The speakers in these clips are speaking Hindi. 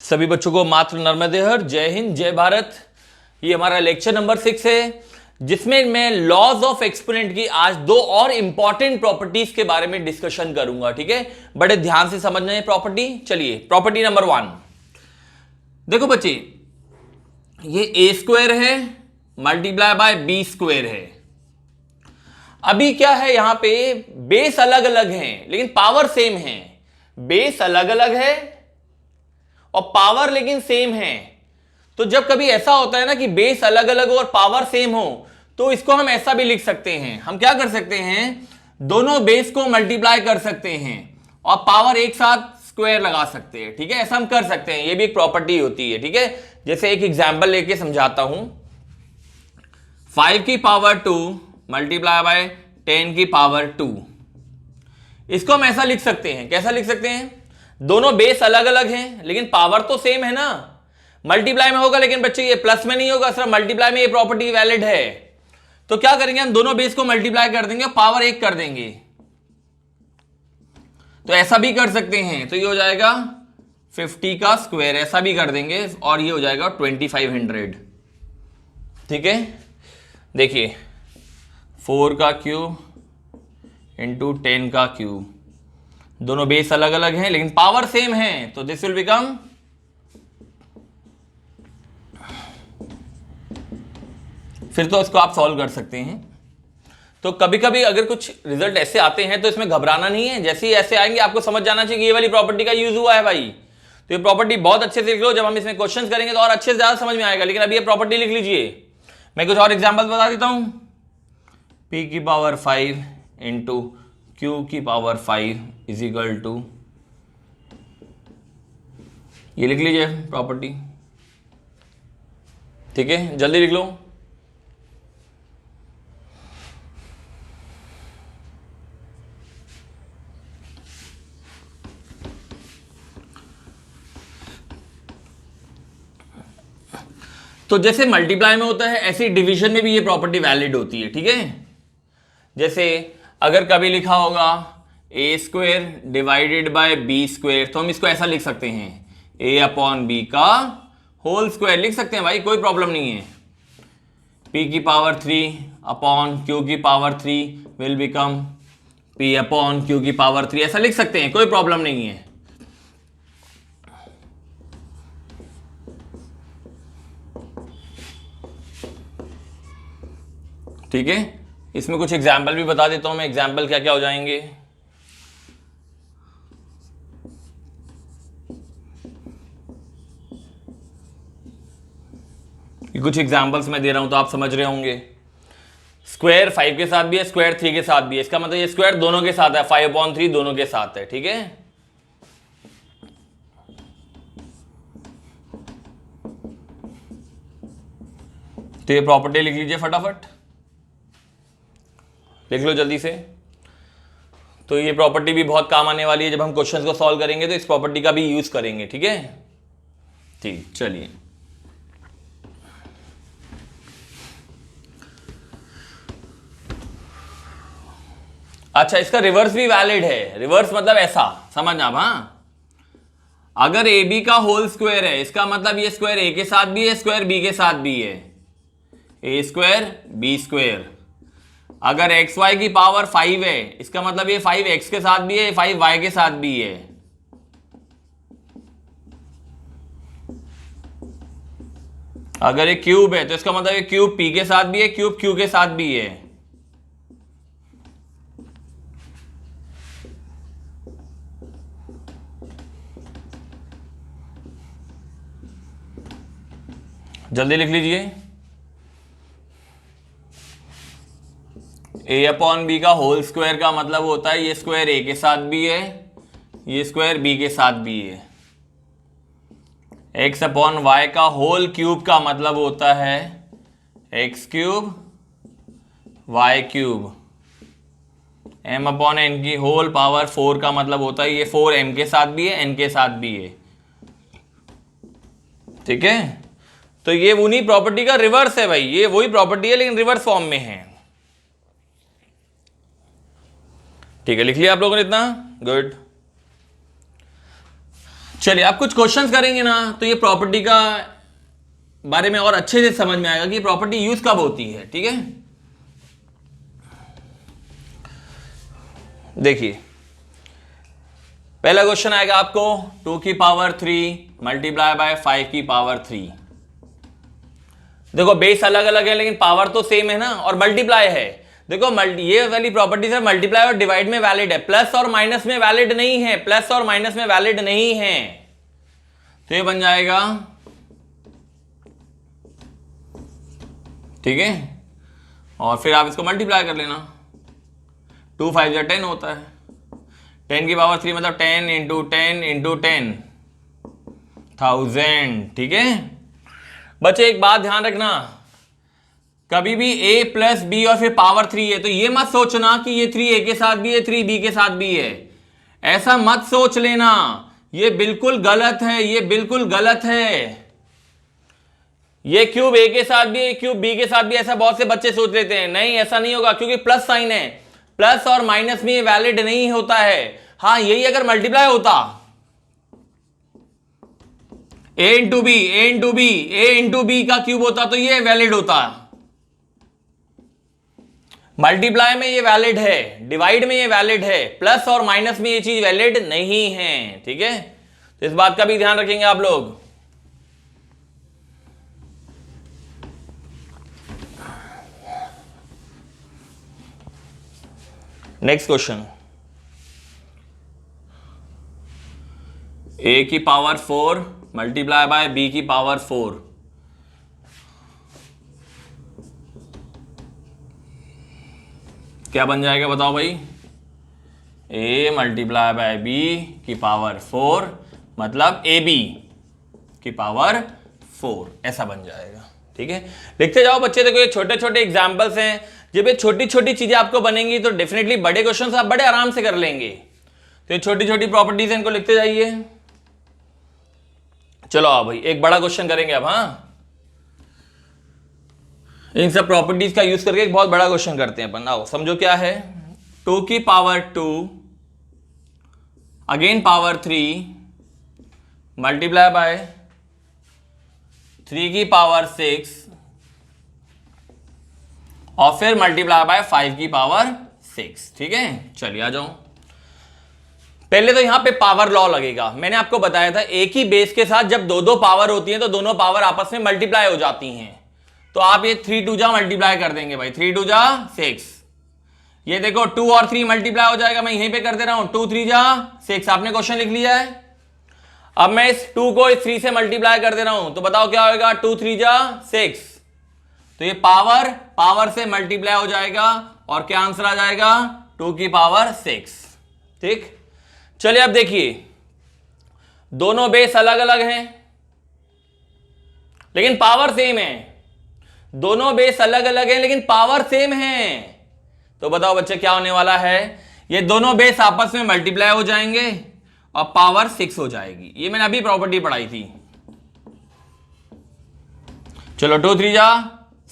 सभी बच्चों को मात्र नर्मदे हर, जय हिंद, जय भारत। ये हमारा लेक्चर नंबर 6 है, जिसमें मैं लॉज ऑफ एक्सपोनेंट की आज दो और इंपॉर्टेंट प्रॉपर्टीज के बारे में डिस्कशन करूंगा। ठीक है, बड़े ध्यान से समझना है प्रॉपर्टी। चलिए, प्रॉपर्टी नंबर 1 देखो बच्चे, ये ए स्क्वायर है मल्टीप्लाई बाय बी स्क्वायर है। अभी क्या है, यहां पे बेस अलग अलग हैं लेकिन पावर सेम है। बेस अलग अलग है और पावर लेकिन सेम है। तो जब कभी ऐसा होता है ना कि बेस अलग अलग हो और पावर सेम हो, तो इसको हम ऐसा भी लिख सकते हैं। हम क्या कर सकते हैं, दोनों बेस को मल्टीप्लाई कर सकते हैं और पावर एक साथ स्क्वायर लगा सकते हैं। ठीक है, ऐसा हम कर सकते हैं, ये भी एक प्रॉपर्टी होती है। ठीक है, जैसे एक एग्जांपल लेके समझाता हूं। 5 की पावर 2 मल्टीप्लाई बाय 10 की पावर 2, इसको हम ऐसा लिख सकते हैं। कैसा लिख सकते हैं, दोनों बेस अलग अलग हैं लेकिन पावर तो सेम है ना। मल्टीप्लाई में होगा लेकिन बच्चे ये प्लस में नहीं होगा, सिर्फ मल्टीप्लाई में ये प्रॉपर्टी वैलिड है। तो क्या करेंगे, हम दोनों बेस को मल्टीप्लाई कर देंगे, पावर एक कर देंगे। तो ऐसा भी कर सकते हैं, तो ये हो जाएगा 50 का स्क्वायर, ऐसा भी कर देंगे और ये हो जाएगा 2500। ठीक है, देखिए 4 का क्यूब इंटू 10 का क्यूब, दोनों बेस अलग अलग हैं लेकिन पावर सेम है, तो दिस विल बिकम फिर तो इसको आप सॉल्व कर सकते हैं। तो कभी कभी अगर कुछ रिजल्ट ऐसे आते हैं तो इसमें घबराना नहीं है, जैसे ही ऐसे आएंगे आपको समझ जाना चाहिए कि ये वाली प्रॉपर्टी का यूज हुआ है भाई। तो ये प्रॉपर्टी बहुत अच्छे से लिख लो, जब हम इसमें क्वेश्चन करेंगे तो और अच्छे से ज्यादा समझ में आएगा। लेकिन अभी ये प्रॉपर्टी लिख लीजिए। मैं कुछ और एग्जाम्पल बता देता हूं। p की पावर 5 इंटू q की पावर 5 इज इक्वल टू, ये लिख लीजिए प्रॉपर्टी। ठीक है, जल्दी लिख लो। तो जैसे मल्टीप्लाई में होता है, ऐसे डिवीजन में भी ये प्रॉपर्टी वैलिड होती है। ठीक है, जैसे अगर कभी लिखा होगा a square divided by b square, तो हम इसको ऐसा लिख सकते हैं, ए अपॉन बी का होल स्क्वायर लिख सकते हैं भाई, कोई प्रॉब्लम नहीं है। p की पावर 3 अपॉन q की power 3 will become p upon q की पावर 3, ऐसा लिख सकते हैं, कोई प्रॉब्लम नहीं है। ठीक है, इसमें कुछ एग्जाम्पल भी बता देता हूं मैं, एग्जाम्पल क्या क्या हो जाएंगे। कुछ एग्जाम्पल्स मैं दे रहा हूं तो आप समझ रहे होंगे। स्क्वायर 5 के साथ भी है, स्क्वायर 3 के साथ भी है, इसका मतलब ये स्क्वायर दोनों के साथ है, 5/3 दोनों के साथ है। ठीक है, तो ये प्रॉपर्टी लिख लीजिए फटाफट, लिख लो जल्दी से। तो ये प्रॉपर्टी भी बहुत काम आने वाली है, जब हम क्वेश्चंस को सॉल्व करेंगे तो इस प्रॉपर्टी का भी यूज करेंगे। ठीक है, ठीक, चलिए। अच्छा, इसका रिवर्स भी वैलिड है। रिवर्स मतलब ऐसा समझना आप, हाँ, अगर ए बी का होल स्क्वायर है, इसका मतलब ये स्क्वायर ए के साथ भी है, स्क्वायर बी के साथ भी है, ए स्क्वायर बी स्क्वायर। अगर एक्स वाई की पावर 5 है, इसका मतलब ये 5 एक्स के साथ भी है, 5 वाई के साथ भी है। अगर ये क्यूब है तो इसका मतलब ये क्यूब पी के साथ भी है, क्यूब क्यू के साथ भी है। जल्दी लिख लीजिए। ए अपॉन बी का होल स्क्वायर का मतलब होता है ये स्क्वायर ए के साथ भी है, ये स्क्वायर बी के साथ भी है। एक्स अपॉन वाई का होल क्यूब का मतलब होता है X cube Y cube. M upon N की होल पावर 4 का मतलब होता है ये 4 एम के साथ भी है, एन के साथ भी है। ठीक है, तो ये उन्हीं प्रॉपर्टी का रिवर्स है भाई, ये वही प्रॉपर्टी है लेकिन रिवर्स फॉर्म में है। ठीक है, लिख लिया आप लोगों ने इतना, गुड। चलिए आप कुछ क्वेश्चंस करेंगे ना तो ये प्रॉपर्टी का बारे में और अच्छे से समझ में आएगा कि प्रॉपर्टी यूज कब होती है। ठीक है, देखिए पहला क्वेश्चन आएगा आपको 2 की पावर 3 मल्टीप्लाई बाय 5 की पावर 3। देखो बेस अलग अलग है लेकिन पावर तो सेम है ना, और मल्टीप्लाई है। देखो ये वाली प्रॉपर्टी है मल्टीप्लाई और डिवाइड में वैलिड है, प्लस और माइनस में वैलिड नहीं है, प्लस और माइनस में वैलिड नहीं है। तो ये बन जाएगा, ठीक है, और फिर आप इसको मल्टीप्लाई कर लेना। 2 5 या 10 होता है, 10 की पावर 3 मतलब 10 इंटू 10 इंटू 10,000। ठीक है बच्चे, एक बात ध्यान रखना, कभी भी a प्लस बी और फिर पावर 3 है तो ये मत सोचना कि ये 3 a के साथ भी है 3 b के साथ भी है, ऐसा मत सोच लेना, ये बिल्कुल गलत है, ये बिल्कुल गलत है। ये क्यूब a के साथ भी है, क्यूब b के साथ भी, ऐसा बहुत से बच्चे सोच लेते हैं। नहीं, ऐसा नहीं होगा, क्योंकि प्लस साइन है, प्लस और माइनस में वैलिड नहीं होता है। हाँ, यही अगर मल्टीप्लाई होता a into B, a into B, a into B का क्यूब होता तो ये वैलिड होता। मल्टीप्लाई में ये वैलिड है, डिवाइड में ये वैलिड है, प्लस और माइनस में ये चीज वैलिड नहीं है। ठीक है, तो इस बात का भी ध्यान रखेंगे आप लोग। नेक्स्ट क्वेश्चन, a की पावर 4 मल्टीप्लाई बाय b की पावर 4। क्या बन जाएगा बताओ भाई? a मल्टीप्लाई बाय b की पावर 4 मतलब ab की पावर 4, ऐसा बन जाएगा। ठीक है, लिखते जाओ बच्चे। देखो ये छोटे छोटे एग्जांपल्स हैं, जब ये छोटी छोटी चीजें आपको बनेंगी तो डेफिनेटली बड़े क्वेश्चंस आप बड़े आराम से कर लेंगे। तो ये छोटी छोटी प्रॉपर्टीज इनको लिखते जाइए। चलो आओ भाई, एक बड़ा क्वेश्चन करेंगे अब। हाँ, इन सब प्रॉपर्टीज का यूज करके एक बहुत बड़ा क्वेश्चन करते हैं अपन। आओ समझो क्या है। 2 की power 2 again power 3 multiply by 3 की पावर 6 और फिर मल्टीप्लाई बाय 5 की पावर 6। ठीक है, चलिए आ जाओ। पहले तो यहां पे पावर लॉ लगेगा। मैंने आपको बताया था एक ही बेस के साथ जब दो दो पावर होती है तो दोनों पावर आपस में मल्टीप्लाई हो जाती हैं। तो आप ये 3 2 जा मल्टीप्लाई कर देंगे भाई, 3 2 जा 6। ये देखो 2 और 3 मल्टीप्लाई हो जाएगा, मैं यहीं पे कर दे रहा हूं, 2 3 जा 6। आपने क्वेश्चन लिख लिया है। अब मैं इस 2 को इस 3 से मल्टीप्लाई कर दे रहा हूं, तो बताओ क्या होगा? 2 3 जा 6। तो ये पावर से मल्टीप्लाई हो जाएगा और क्या आंसर आ जाएगा? 2 की पावर 6। ठीक, चलिए अब देखिए, दोनों बेस अलग अलग हैं लेकिन पावर सेम है। दोनों बेस अलग अलग हैं लेकिन पावर सेम है। तो बताओ बच्चे क्या होने वाला है? ये दोनों बेस आपस में मल्टीप्लाई हो जाएंगे और पावर 6 हो जाएगी। ये मैंने अभी प्रॉपर्टी पढ़ाई थी। चलो 2 3 जा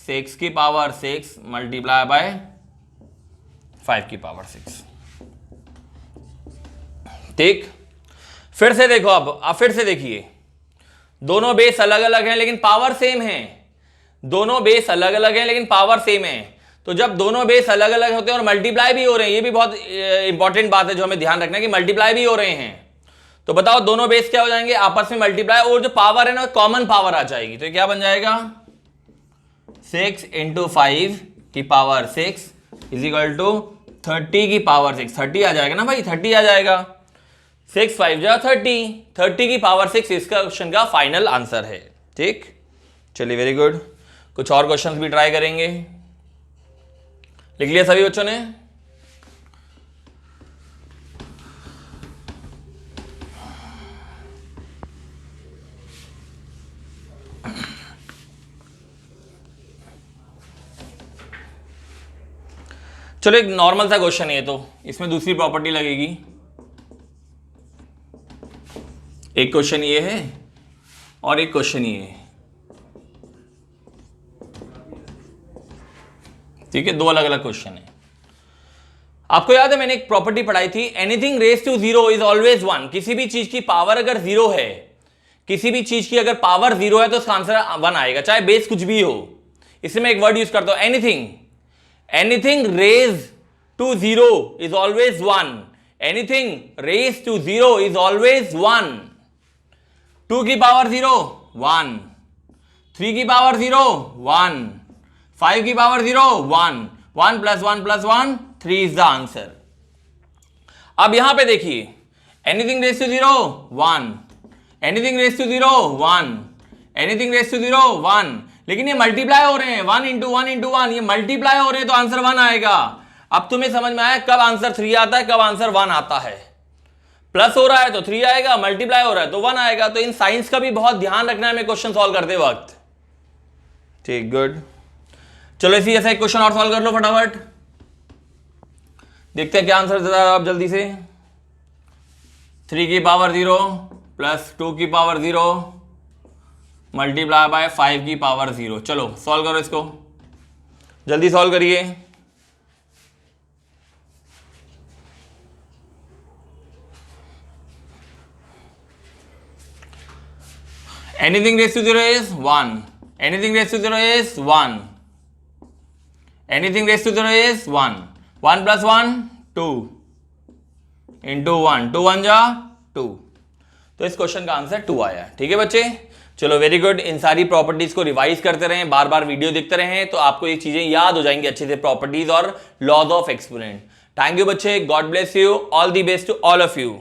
6 की पावर 6 मल्टीप्लाई बाय 5 की पावर 6। ठीक, फिर से देखो, अब फिर से देखिए, दोनों बेस अलग अलग हैं लेकिन पावर सेम है। दोनों बेस अलग अलग हैं लेकिन पावर सेम है। तो जब दोनों बेस अलग अलग होते हैं और मल्टीप्लाई भी हो रहे हैं, ये भी बहुत इंपॉर्टेंट बात है जो हमें ध्यान रखना है कि मल्टीप्लाई भी हो रहे हैं, तो बताओ दोनों बेस क्या हो जाएंगे? आपस में मल्टीप्लाई, और जो पावर है ना कॉमन पावर आ जाएगी। तो क्या बन जाएगा? 6 इंटू 5 की पावर 6 इज इक्वल टू 30 की पावर 6। 30 आ जाएगा ना भाई, 30 आ जाएगा। 6 5 जा 30, 30 की पावर 6 इसका क्वेश्चन का फाइनल आंसर है। ठीक, चलिए वेरी गुड। कुछ और क्वेश्चंस भी ट्राई करेंगे। लिख लिया सभी बच्चों ने? चलो एक नॉर्मल सा क्वेश्चन है, तो इसमें दूसरी प्रॉपर्टी लगेगी। एक क्वेश्चन ये है और एक क्वेश्चन ये है। ठीक है, दो अलग अलग क्वेश्चन है। आपको याद है मैंने एक प्रॉपर्टी पढ़ाई थी, anything raise to zero is always one. किसी भी चीज की पावर अगर जीरो है, किसी भी चीज की अगर पावर जीरो है तो उसका आंसर वन आएगा, चाहे बेस कुछ भी हो। इससे मैं एक वर्ड यूज करता हूं, anything, anything raise to zero is always one, anything raise to zero is always one. 2 की पावर 0 1, 3 की पावर 0 1, 5 की पावर 0 1, 1 + 1 + 1 3 इज द आंसर। अब यहां पे देखिए, anything raise to 0 1, anything raise to 0 1, anything raise to 0 1, लेकिन ये मल्टीप्लाई हो रहे हैं, 1 × 1 × 1, ये मल्टीप्लाई हो रहे हैं तो आंसर 1 आएगा। अब तुम्हें समझ में आया कब आंसर 3 आता है, कब आंसर 1 आता है। प्लस हो रहा है तो 3 आएगा, मल्टीप्लाई हो रहा है तो 1 आएगा। तो इन साइंस का भी बहुत ध्यान रखना है हमें क्वेश्चन सॉल्व करते वक्त। ठीक, गुड। चलो इसी ऐसा एक क्वेश्चन और सॉल्व कर लो फटाफट, देखते हैं क्या आंसर देता है आप जल्दी से। 3 की पावर 0 + 2 की पावर 0 मल्टीप्लाई बाय 5 की पावर 0। चलो सॉल्व करो इसको, जल्दी सॉल्व करिए। Anything raised to 0 is 1. Anything raised to 0 is 1. Anything raised to 0 is 1. 1 + 1 2 into 1, 2 1 जा 2। तो इस क्वेश्चन का आंसर 2 आया। ठीक है बच्चे, चलो वेरी गुड। इन सारी प्रॉपर्टीज को रिवाइज करते रहें, बार बार वीडियो देखते रहें, तो आपको ये चीजें याद हो जाएंगी अच्छे से, प्रॉपर्टीज और laws of exponent. Thank you बच्चे, God bless you, all the best to all of you.